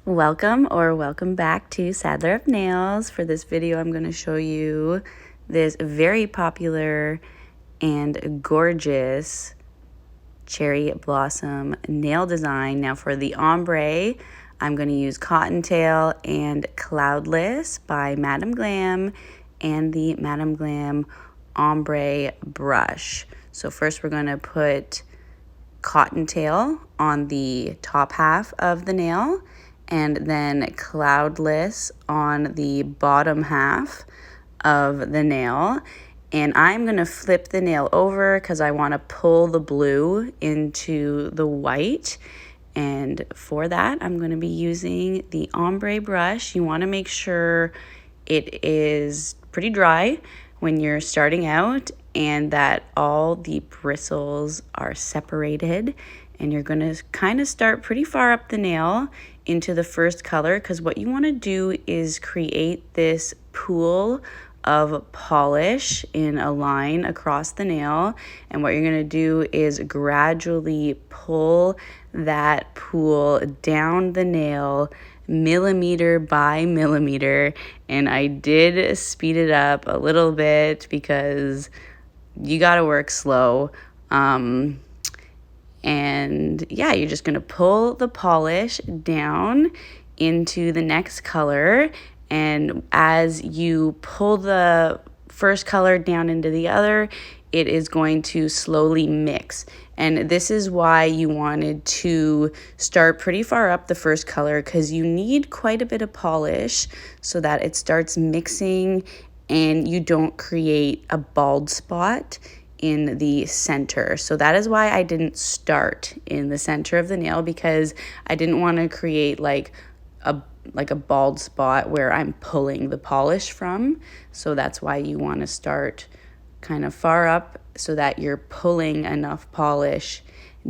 Welcome back to Sadler of Nails. For this video, I'm going to show you this very popular and gorgeous cherry blossom nail design. Now for the ombre, I'm going to use Cottontail and Cloudless by Madam Glam and the Madam Glam ombre brush. So first we're going to put Cottontail on the top half of the nail, and then Cloudless on the bottom half of the nail. And I'm going to flip the nail over because I want to pull the blue into the white. And for that, I'm going to be using the ombre brush. You want to make sure it is pretty dry when you're starting out and that all the bristles are separated. And you're going to kind of start pretty far up the nail into the first color, because what you want to do is create this pool of polish in a line across the nail. And what you're going to do is gradually pull that pool down the nail millimeter by millimeter. And I did speed it up a little bit because you got to work slow. And yeah, you're just going to pull the polish down into the next color. And as you pull the first color down into the other, it is going to slowly mix. And this is why you wanted to start pretty far up the first color, because you need quite a bit of polish so that it starts mixing and you don't create a bald spot in the center. So that is why I didn't start in the center of the nail, because I didn't want to create like a bald spot where I'm pulling the polish from. So that's why you want to start kind of far up so that you're pulling enough polish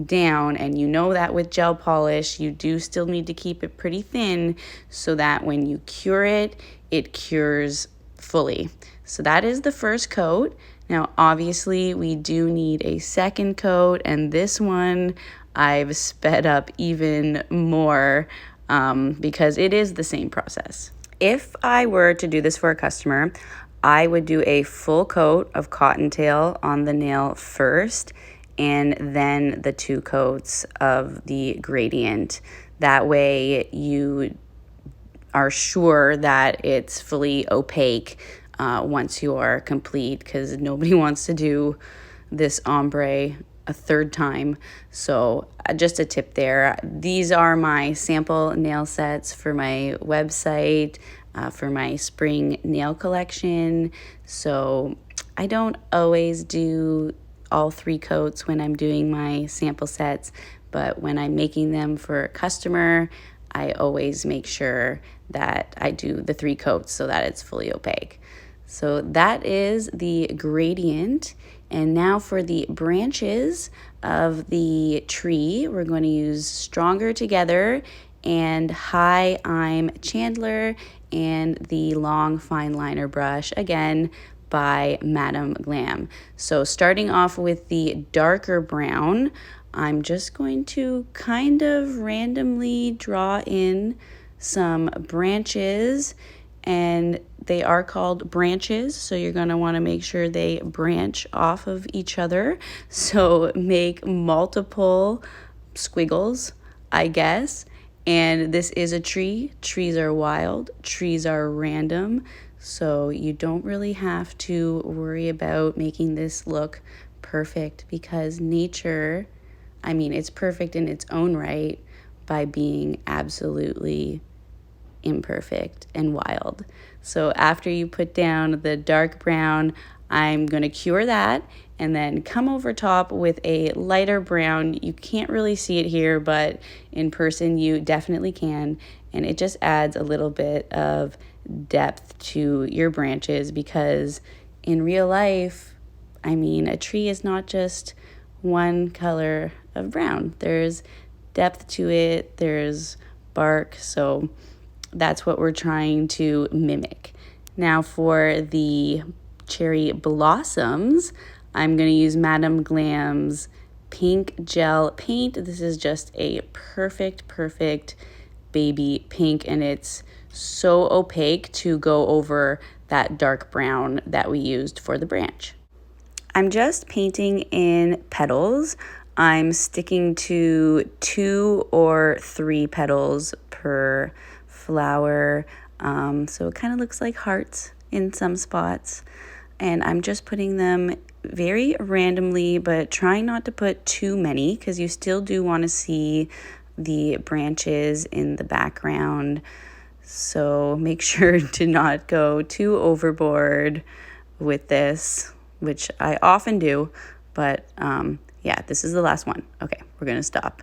down. And you know that with gel polish, you do still need to keep it pretty thin so that when you cure it, it cures fully. So that is the first coat. Now, obviously, we do need a second coat, and this one I've sped up even more because it is the same process. If I were to do this for a customer, I would do a full coat of Cottontail on the nail first, and then the 2 coats of the gradient. That way you are sure that it's fully opaque once you are complete, because nobody wants to do this ombre a third time. So just a tip there. These are my sample nail sets for my website, for my spring nail collection. So I don't always do all 3 coats when I'm doing my sample sets, but when I'm making them for a customer, I always make sure that I do the 3 coats so that it's fully opaque. So that is the gradient. And now for the branches of the tree, we're going to use Stronger Together and Hi, I'm Chandler, and the long fine liner brush, again by Madam Glam. So starting off with the darker brown, I'm just going to kind of randomly draw in some branches, and they are called branches, so you're going to want to make sure they branch off of each other. So make multiple squiggles, I guess. And this is a tree. Trees are wild. Trees are random. So you don't really have to worry about making this look perfect, because nature, I mean, it's perfect in its own right by being absolutely imperfect and wild. So after you put down the dark brown, I'm going to cure that and then come over top with a lighter brown. You can't really see it here, but in person you definitely can. And it just adds a little bit of depth to your branches, because in real life, I mean, a tree is not just one color of brown. There's depth to it, there's bark, so that's what we're trying to mimic. Now for the cherry blossoms, I'm going to use Madam Glam's pink gel paint. This is just a perfect baby pink, and it's so opaque to go over that dark brown that we used for the branch. I'm just painting in petals. I'm sticking to 2 or 3 petals per flower. So it kind of looks like hearts in some spots. And I'm just putting them very randomly, but trying not to put too many because you still do want to see the branches in the background. So make sure to not go too overboard with this, which I often do, but yeah, this is the last one. Okay, we're gonna stop.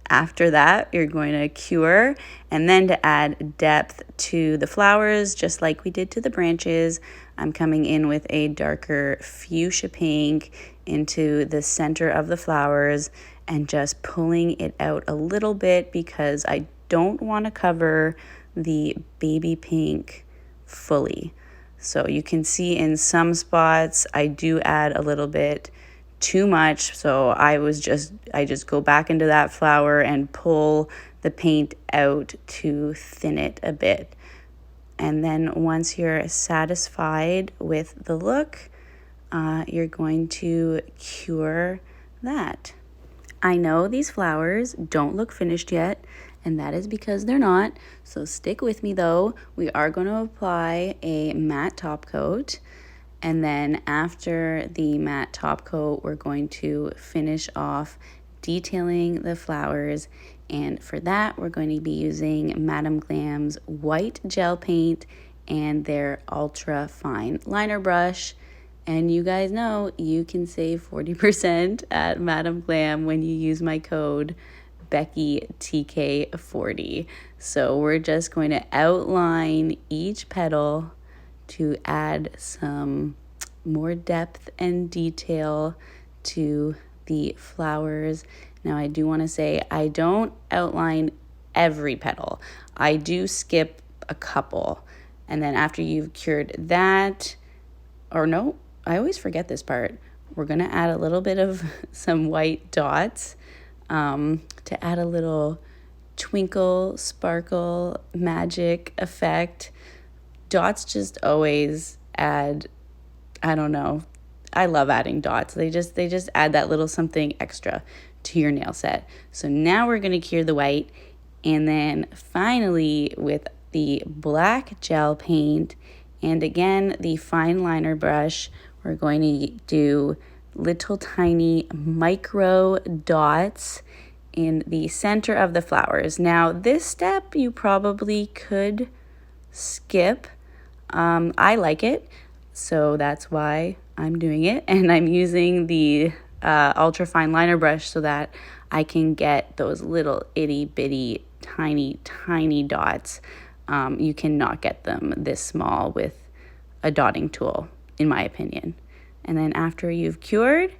After that, you're going to cure, and then to add depth to the flowers, just like we did to the branches, I'm coming in with a darker fuchsia pink into the center of the flowers and just pulling it out a little bit because I don't want to cover the baby pink fully. So you can see in some spots I do add a little bit too much, so I just go back into that flower and pull the paint out to thin it a bit. And then once you're satisfied with the look, you're going to cure that. I know these flowers don't look finished yet, and that is because they're not. So stick with me though. We are going to apply a matte top coat. And then after the matte top coat, we're going to finish off detailing the flowers. And for that, we're going to be using Madam Glam's white gel paint and their ultra fine liner brush. And you guys know you can save 40% at Madam Glam when you use my code BeckyTK40. So we're just going to outline each petal to add some more depth and detail to the flowers. Now I do want to say I don't outline every petal. I do skip a couple. And then after you've cured that, or no, I always forget this part. We're going to add a little bit of some white dots to add a little twinkle, sparkle, magic effect. Dots just always add, I don't know, I love adding dots. They just add that little something extra to your nail set. So now we're going to cure the white, and then finally with the black gel paint and again the fine liner brush, we're going to do little tiny micro dots in the center of the flowers. Now this step you probably could skip. I like it, so that's why I'm doing it, and I'm using the ultra fine liner brush so that I can get those little itty bitty tiny dots. You cannot get them this small with a dotting tool, in my opinion. And then after you've cured,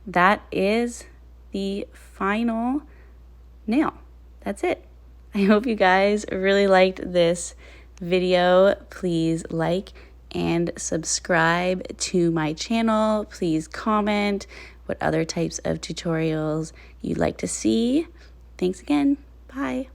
that is the final nail. That's it. I hope you guys really liked this video. Please like and subscribe to my channel. Please comment what other types of tutorials you'd like to see. Thanks again. Bye.